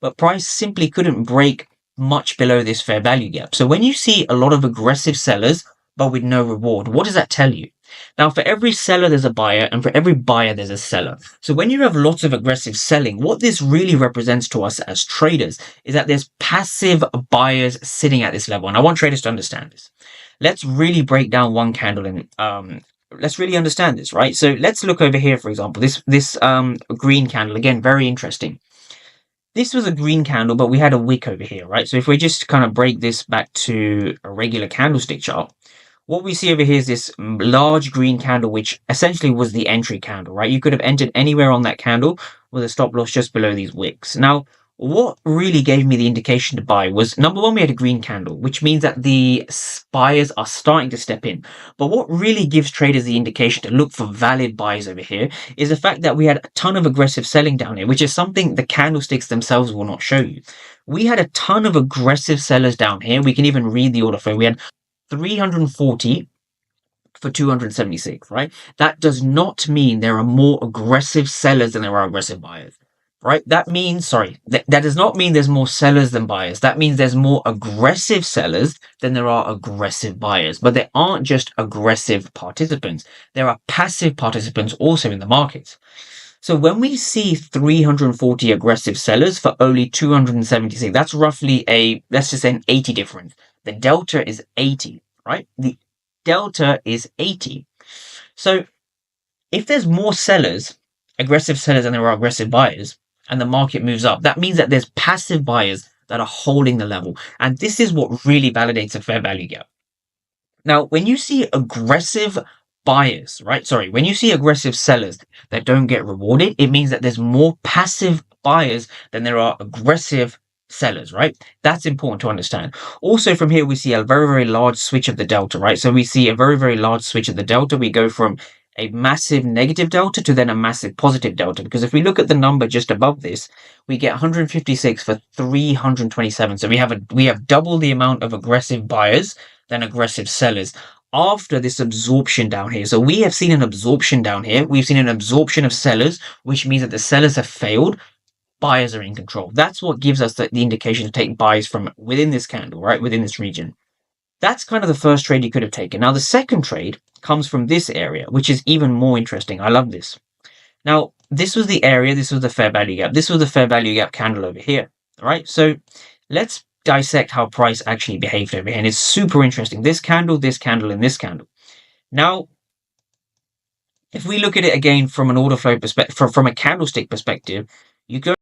but price simply couldn't break much below this fair value gap. So when you see a lot of aggressive sellers, but with no reward, what does that tell you? Now, for every seller, there's a buyer, and for every buyer, there's a seller. So when you have lots of aggressive selling, what this really represents to us as traders is that there's passive buyers sitting at this level. And I want traders to understand this. Let's really break down one candle and let's really understand this, right? So let's look over here, for example, this green candle, again, very interesting. This was a green candle, but we had a wick over here, right? So if we just kind of break this back to a regular candlestick chart, what we see over here is this large green candle, which essentially was the entry candle, right? You could have entered anywhere on that candle with a stop loss just below these wicks. Now, what really gave me the indication to buy was, number one, we had a green candle, which means that the buyers are starting to step in. But what really gives traders the indication to look for valid buys over here is the fact that we had a ton of aggressive selling down here, which is something the candlesticks themselves will not show you. We had a ton of aggressive sellers down here. We can even read the order flow. We had 340 for 276, right? That does not mean there are more aggressive sellers than there are aggressive buyers, right? That means, that does not mean there's more sellers than buyers. That means there's more aggressive sellers than there are aggressive buyers. But there aren't just aggressive participants. There are passive participants also in the market. So when we see 340 aggressive sellers for only 276, that's roughly let's just say an 80 difference. The delta is 80, right? The delta is 80. So if there's more sellers, aggressive sellers, than there are aggressive buyers, and the market moves up, that means that there's passive buyers that are holding the level. And this is what really validates a fair value gap. Now, when you see aggressive buyers, right? When you see aggressive sellers that don't get rewarded, it means that there's more passive buyers than there are aggressive sellers, right? That's important to understand. Also, from here, we see a very, very large switch of the delta, right? So we see a very, very large switch of the delta. We go from a massive negative delta to then a massive positive delta. Because if we look at the number just above this, we get 156 for 327. So we have double the amount of aggressive buyers than aggressive sellers after this absorption down here. So we have seen an absorption down here. We've seen an absorption of sellers, which means that the sellers have failed. Buyers are in control. That's what gives us the indication to take buys from within this candle, right? Within this region. That's kind of the first trade you could have taken. Now, the second trade comes from this area, which is even more interesting. I love this. Now, this was the area. This was the fair value gap. This was the fair value gap candle over here. All right. So let's dissect how price actually behaved over here. And it's super interesting. This candle, and this candle. Now, if we look at it again from an order flow perspective, from a candlestick perspective, you go